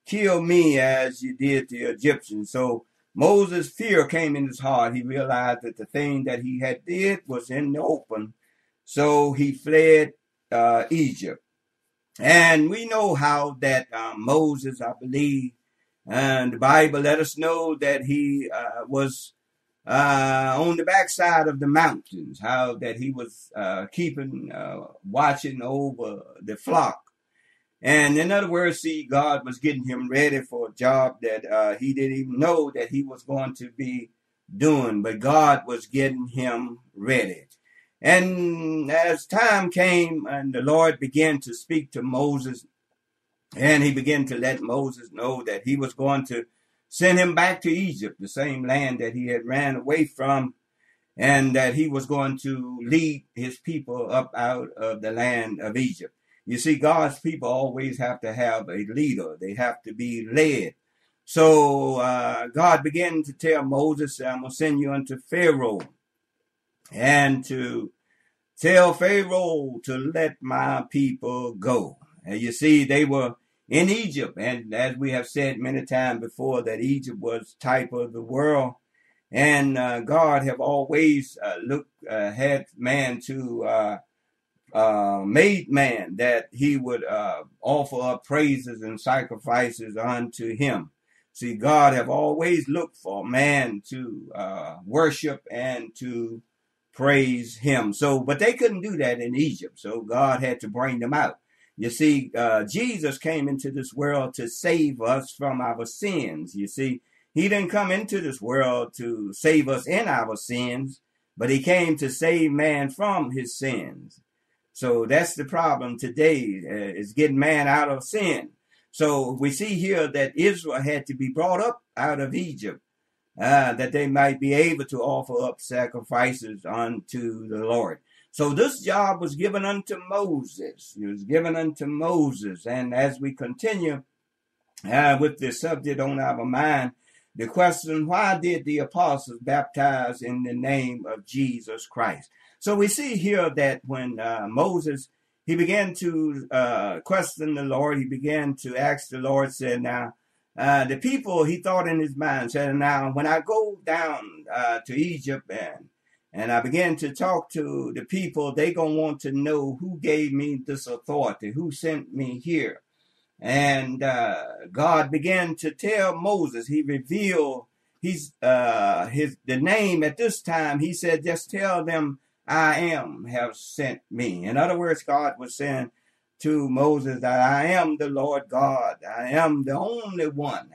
kill me as you did the Egyptians. So Moses' fear came in his heart. He realized that the thing that he had did was in the open. So he fled Egypt. And we know how that Moses, I believe, and the Bible let us know that he was on the backside of the mountains, how that he was watching over the flock. And in other words, see, God was getting him ready for a job that he didn't even know that he was going to be doing, but God was getting him ready. And as time came and the Lord began to speak to Moses, and he began to let Moses know that he was going to send him back to Egypt, the same land that he had ran away from, and that he was going to lead his people up out of the land of Egypt. You see, God's people always have to have a leader. They have to be led. So God began to tell Moses, I'm going to send you unto Pharaoh and to tell Pharaoh to let my people go. And you see, they were in Egypt. And as we have said many times before, that Egypt was type of the world. And God have always had man to made man that he would offer up praises and sacrifices unto him. See, God have always looked for man to worship and to praise him. So, but they couldn't do that in Egypt. So God had to bring them out. You see, Jesus came into this world to save us from our sins. You see, he didn't come into this world to save us in our sins, but he came to save man from his sins. So that's the problem today, is getting man out of sin. So we see here that Israel had to be brought up out of Egypt, that they might be able to offer up sacrifices unto the Lord. So this job was given unto Moses. It was given unto Moses. And as we continue with the subject on our mind, the question, why did the apostles baptize in the name of Jesus Christ? So we see here that when Moses, he began to question the Lord, he began to ask the Lord, said, now, the people, he thought in his mind, said, now, when I go down to Egypt and I began to talk to the people, they going to want to know who gave me this authority, who sent me here. And God began to tell Moses, he revealed the name at this time. He said, just tell them I am have sent me. In other words, God was saying to Moses that I am the Lord God. I am the only one.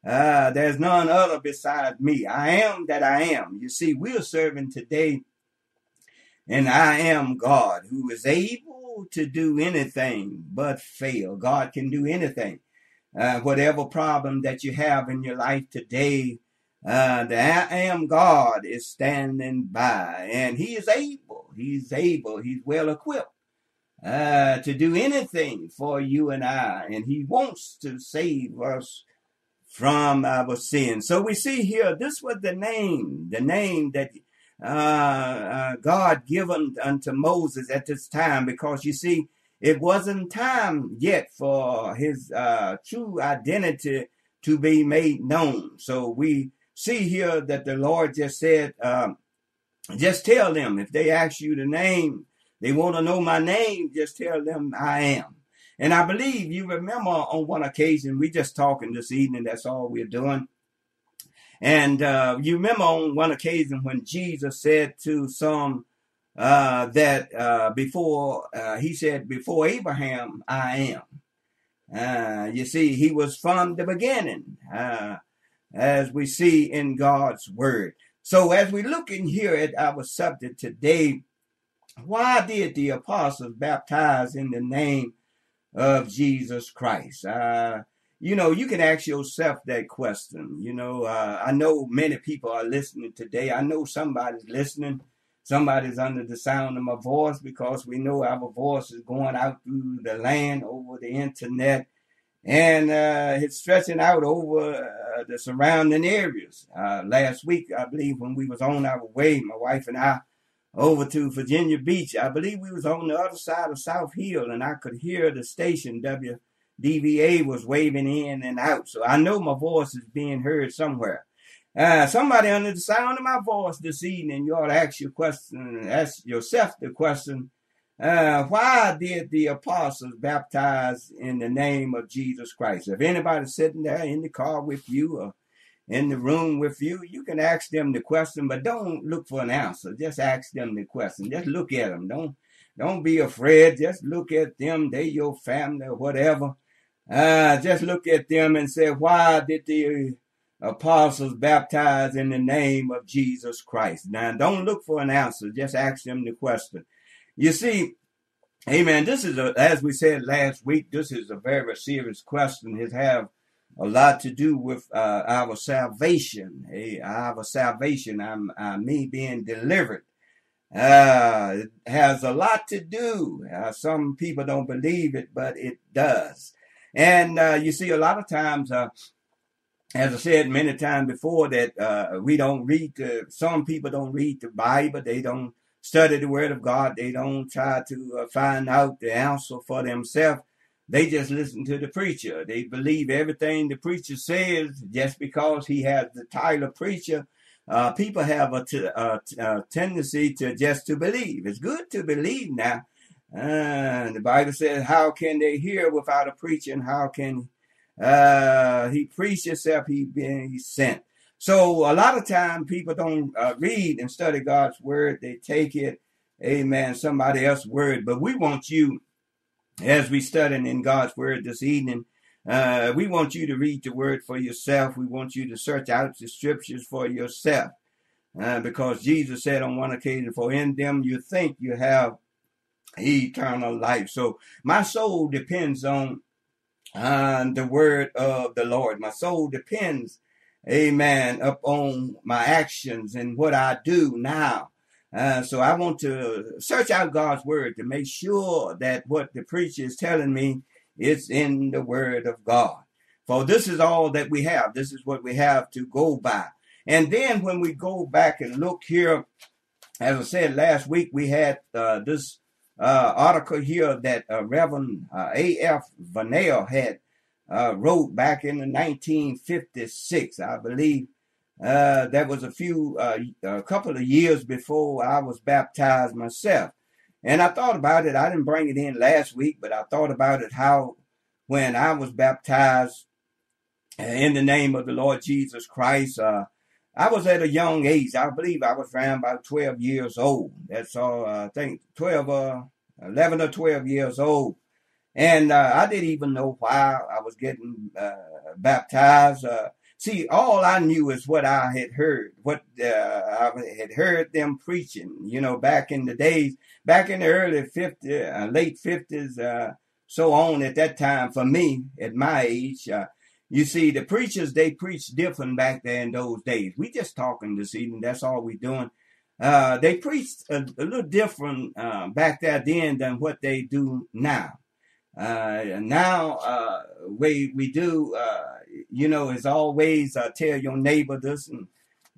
There's none other besides me. I am that I am. You see, we're serving today, and I am God, who is able to do anything but fail. God can do anything. Whatever problem that you have in your life today, the I am God is standing by, and he is able. He's able. He's well equipped to do anything for you and I, and he wants to save us from our sins. So we see here, this was the name that God given unto Moses at this time, because you see, it wasn't time yet for his true identity to be made known. So we see here that the Lord just said, just tell them, if they ask you the name, they want to know my name, just tell them I am. And I believe you remember on one occasion, we just talking this evening, that's all we're doing. And you remember on one occasion when Jesus said to some that before, he said, before Abraham, I am. You see, he was from the beginning, as we see in God's word. So as we look in here at our subject today, why did the apostles baptize in the name of Jesus Christ? You can ask yourself that question. I know many people are listening today. I know somebody's listening. Somebody's under the sound of my voice, because we know our voice is going out through the land over the internet, and it's stretching out over the surrounding areas. Last week, I believe, when we was on our way, my wife and I, over to Virginia Beach, I believe we was on the other side of South Hill, and I could hear the station DVA was waving in and out. So I know my voice is being heard somewhere. Somebody under the sound of my voice this evening, you ought to ask yourself the question, why did the apostles baptize in the name of Jesus Christ? If anybody's sitting there in the car with you or in the room with you, you can ask them the question, but don't look for an answer. Just ask them the question. Just look at them. Don't be afraid. Just look at them. They your family or whatever. Just look at them and say, why did the apostles baptize in the name of Jesus Christ? Now, don't look for an answer. Just ask them the question. You see, amen, this is, as we said last week, this is a very serious question. It have a lot to do with our salvation. Our salvation, me being delivered. It has a lot to do. Some people don't believe it, but it does. And you see, a lot of times, as I said many times before, that we don't read some people don't read the Bible. They don't study the Word of God. They don't try to find out the answer for themselves. They just listen to the preacher. They believe everything the preacher says just because he has the title of preacher. People have a tendency to believe. It's good to believe now. The Bible says, how can they hear without a preacher? And how can he preach himself? He being sent. So a lot of time people don't read and study God's word. They take it, amen, somebody else's word. But we want you, as we studying in God's word this evening, we want you to read the word for yourself. We want you to search out the scriptures for yourself. Because Jesus said on one occasion, for in them you think you have eternal life. So my soul depends on the word of the Lord. My soul depends, amen, upon my actions and what I do now. So I want to search out God's word to make sure that what the preacher is telling me is in the word of God. For this is all that we have. This is what we have to go by. And then when we go back and look here, as I said last week, we had this article here that Reverend A.F. Vanell had wrote back in 1956, I believe. That was a couple of years before I was baptized myself. And I thought about it. I didn't bring it in last week, but I thought about it how when I was baptized in the name of the Lord Jesus Christ, I was at a young age. I believe I was around about 12 years old. That's all, I think 11 or 12 years old. And I didn't even know why I was getting baptized. See, all I knew is what I had heard, what I had heard them preaching, back in the days, back in the early 50s, late 50s, so on at that time for me, at my age. You see, the preachers, they preached different back there in those days. We just talking this evening. That's all we doing. They preached a little different back there then than what they do now. Now, way we do, is always tell your neighbor this and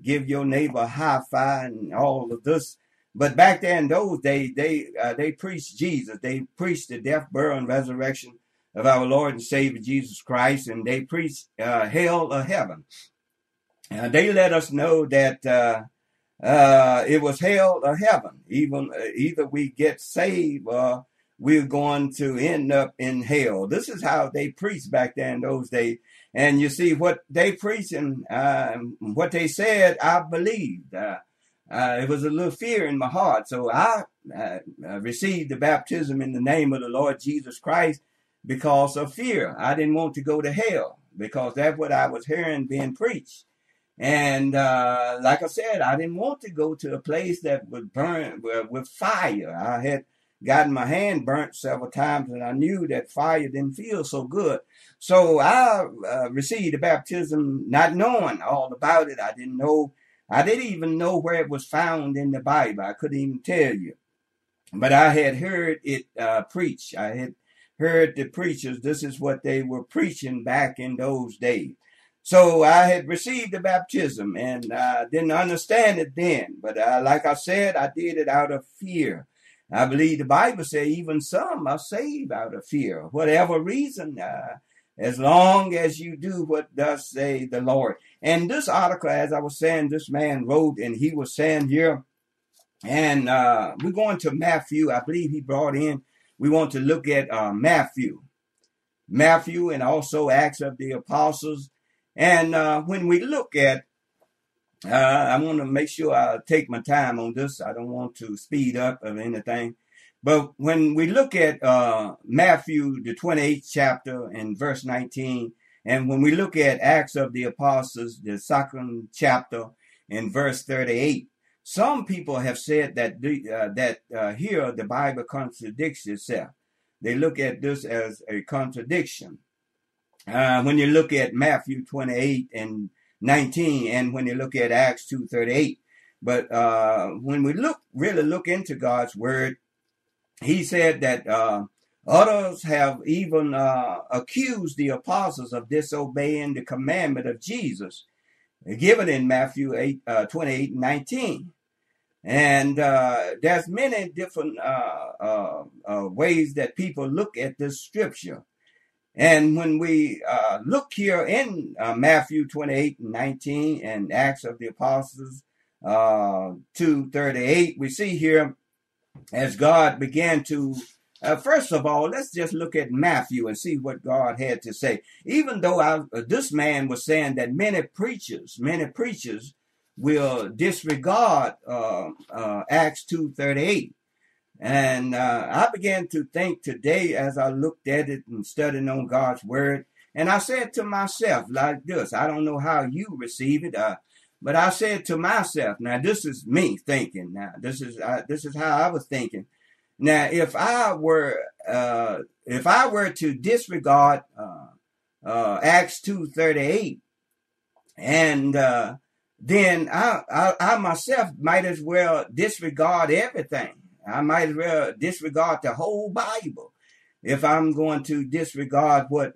give your neighbor a high five and all of this. But back there in those days, they preached Jesus. They preached the death, burial, and resurrection of our Lord and Savior Jesus Christ, and they preached hell or heaven. They let us know that it was hell or heaven. Either we get saved or we're going to end up in hell. This is how they preached back there in those days. And you see what they preached and what they said, I believed. It was a little fear in my heart. So I received the baptism in the name of the Lord Jesus Christ because of fear. I didn't want to go to hell because that's what I was hearing being preached. And like I said, I didn't want to go to a place that would burn with fire. I had gotten my hand burnt several times, and I knew that fire didn't feel so good. So I received the baptism not knowing all about it. I didn't even know where it was found in the Bible. I couldn't even tell you. But I had heard it preached. I had heard the preachers. This is what they were preaching back in those days. So I had received the baptism and didn't understand it then. But like I said, I did it out of fear. I believe the Bible says even some are saved out of fear, whatever reason, as long as you do what does say the Lord. And this article, as I was saying, this man wrote, and he was saying here, and we're going to Matthew. I believe he brought in, we want to look at Matthew, and also Acts of the Apostles. And when we look at, I want to make sure I take my time on this. I don't want to speed up or anything. But when we look at Matthew, the 28th chapter and verse 19, and when we look at Acts of the Apostles, the 2nd chapter and verse 38, some people have said that here the Bible contradicts itself. They look at this as a contradiction. When you look at Matthew 28 and 19, and when you look at Acts 2:38, but when we really look into God's word, he said that others have even accused the apostles of disobeying the commandment of Jesus given in Matthew 28 and 19. And there's many different ways that people look at this scripture. And when we look here in Matthew 28 and 19 and Acts of the Apostles 2:38, we see here as God began to, first of all, let's just look at Matthew and see what God had to say. Even though this man was saying that many preachers will disregard Acts 2:38. And I began to think today as I looked at it and studying on God's word, and I said to myself like this, I don't know how you receive it, but I said to myself, now this is me thinking, now this is how I was thinking. Now if I were to disregard Acts 2:38, and then I myself might as well disregard everything. I might as well disregard the whole Bible if I'm going to disregard what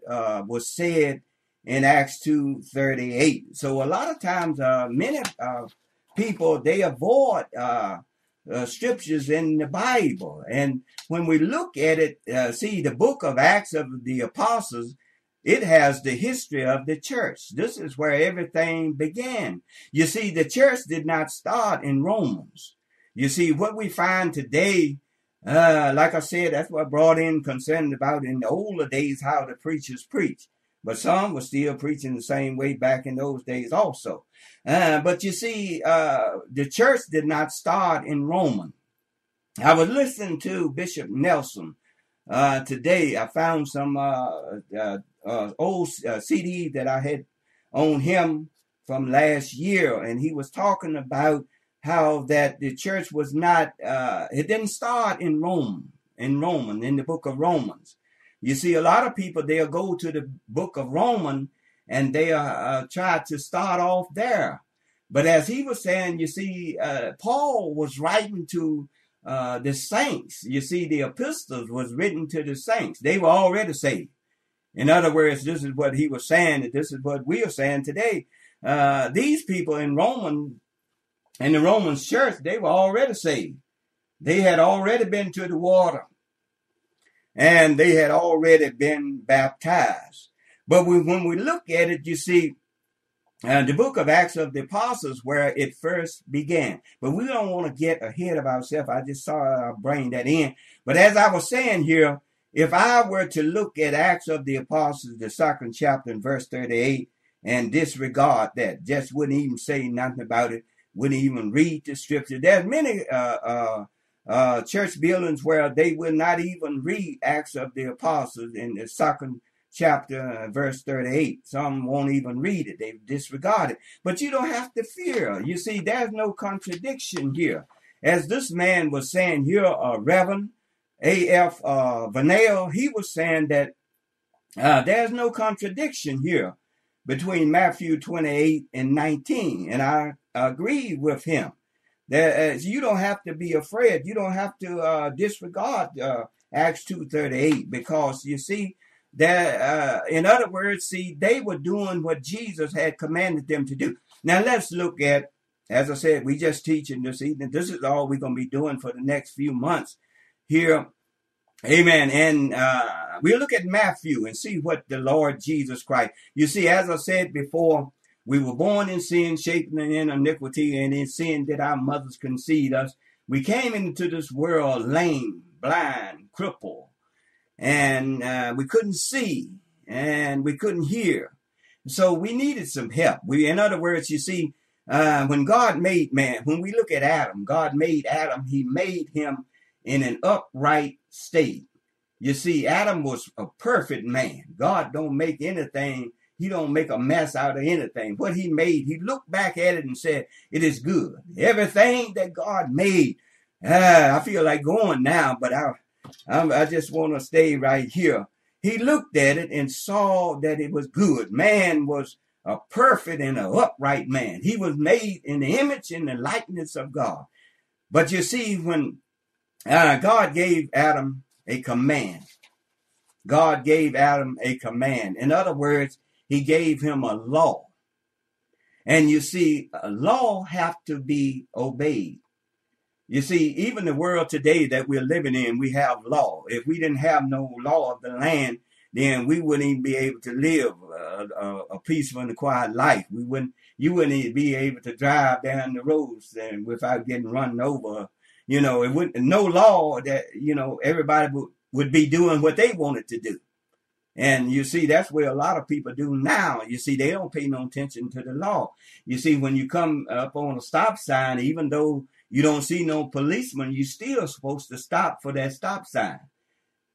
was said in Acts 2:38. So a lot of times, many people, they avoid scriptures in the Bible. And when we look at it, see the book of Acts of the Apostles, it has the history of the church. This is where everything began. You see, the church did not start in Romans. You see, what we find today, like I said, that's what brought in concern about in the older days how the preachers preach. But some were still preaching the same way back in those days also. But you see, the church did not start in Rome. I was listening to Bishop Nelson today. I found some old CD that I had on him from last year, and he was talking about how that the church was not, it didn't start in Rome, in the book of Romans. You see, a lot of people, they'll go to the book of Romans and they try to start off there. But as he was saying, you see, Paul was writing to the saints. You see, the epistles was written to the saints. They were already saved. In other words, this is what he was saying, and this is what we are saying today. These people in the Roman church, they were already saved. They had already been to the water, and they had already been baptized. But when we look at it, you see, the book of Acts of the Apostles, where it first began. But we don't want to get ahead of ourselves. I just saw I'll bring that in. But as I was saying here, if I were to look at Acts of the Apostles, the 2nd chapter and verse 38, and disregard that, just wouldn't even say nothing about it, wouldn't even read the scripture. There's many church buildings where they will not even read Acts of the Apostles in the 2nd chapter, verse 38. Some won't even read it. They disregard it. But you don't have to fear. You see, there's no contradiction here. As this man was saying here, Reverend A.F. Vanell, he was saying that there's no contradiction here between Matthew 28 and 19. And I agree with him. That you don't have to be afraid. You don't have to disregard Acts 2:38, because you see that, in other words, see, they were doing what Jesus had commanded them to do. Now let's look at, as I said, we just teaching this evening. This is all we're going to be doing for the next few months. here. Amen. And we'll look at Matthew and see what the Lord Jesus Christ. You see, as I said before, we were born in sin, shaped in iniquity, and in sin did our mothers conceive us. We came into this world lame, blind, crippled, and we couldn't see, and we couldn't hear. So we needed some help. In other words, you see, when God made man, when we look at Adam, God made Adam, he made him in an upright state. You see, Adam was a perfect man. God don't make anything. He don't make a mess out of anything. What he made, he looked back at it and said, it is good. Everything that God made. I feel like going now, but I just want to stay right here. He looked at it and saw that it was good. Man was a perfect and an upright man. He was made in the image and the likeness of God. But you see, when God gave Adam a command, God gave Adam a command. In other words, he gave him a law. And you see, a law have to be obeyed. You see, even the world today that we're living in, we have law. If we didn't have no law of the land, then we wouldn't even be able to live a peaceful and quiet life. You wouldn't even be able to drive down the roads and without getting run over. You know, it wouldn't, no law that, you know, everybody would be doing what they wanted to do. And you see, that's where a lot of people do now. You see, they don't pay no attention to the law. You see, when you come up on a stop sign, even though you don't see no policeman, you still supposed to stop for that stop sign.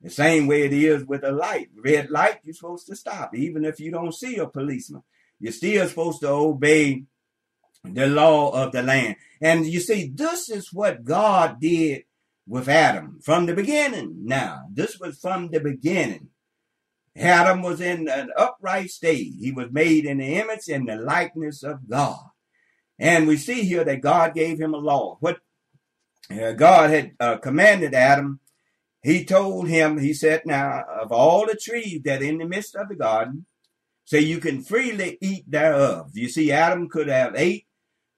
The same way it is with a light. Red light, you're supposed to stop. Even if you don't see a policeman, you're still supposed to obey the law of the land. And you see, this is what God did with Adam from the beginning. Now, this was from the beginning. Adam was in an upright state. He was made in the image and the likeness of God. And we see here that God gave him a law. What God had commanded Adam, he told him, he said, now, of all the trees that in the midst of the garden, so you can freely eat thereof. You see, Adam could have ate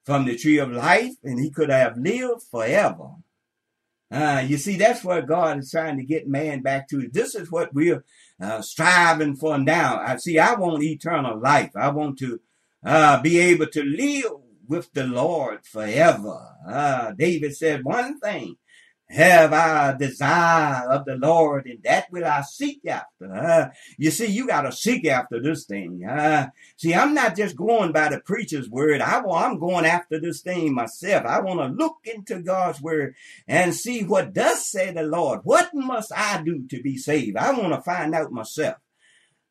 from the tree of life, and he could have lived forever. You see, that's what God is trying to get man back to. This is what we're striving for now. I want eternal life. I want to be able to live with the Lord forever. David said, one thing have I desire of the Lord, and that will I seek after. You see, you got to seek after this thing. See, I'm not just going by the preacher's word. I'm going after this thing myself. I want to look into God's word and see what does say the Lord. What must I do to be saved? I want to find out myself.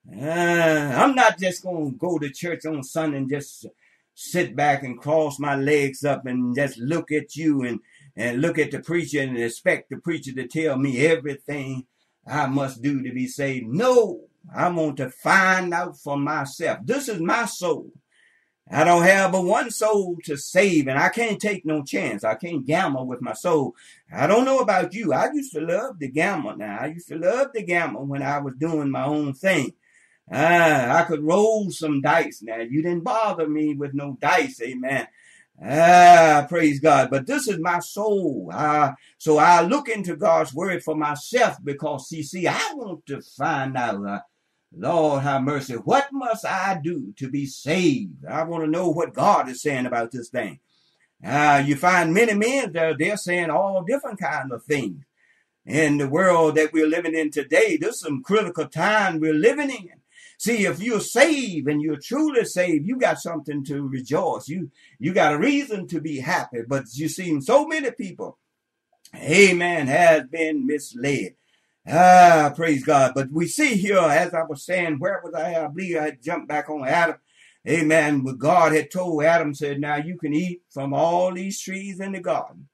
I'm not just going to go to church on Sunday and just sit back and cross my legs up and just look at you and look at the preacher and expect the preacher to tell me everything I must do to be saved. No, I want to find out for myself. This is my soul. I don't have but one soul to save, and I can't take no chance. I can't gamble with my soul. I don't know about you. I used to love to gamble now. I used to love to gamble when I was doing my own thing. I could roll some dice now. You didn't bother me with no dice, amen. Praise God. But this is my soul. So I look into God's word for myself because, see, I want to find out, Lord have mercy, what must I do to be saved? I want to know what God is saying about this thing. You find many men there, they're saying all different kinds of things. In the world that we're living in today, there's some critical time we're living in. See, if you're saved and you're truly saved, you got something to rejoice. You got a reason to be happy. But you see, so many people, amen, has been misled. Praise God. But we see here, as I was saying, where was I? I believe I had jumped back on Adam. Amen. But God had told Adam, said, now you can eat from all these trees in the garden.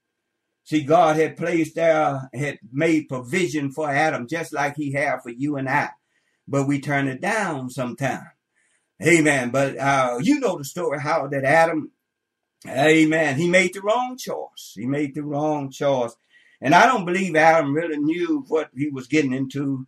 See, God had placed there, had made provision for Adam, just like he had for you and I. But we turn it down sometime. Amen. But you know the story, how that Adam, amen, he made the wrong choice. He made the wrong choice. And I don't believe Adam really knew what he was getting into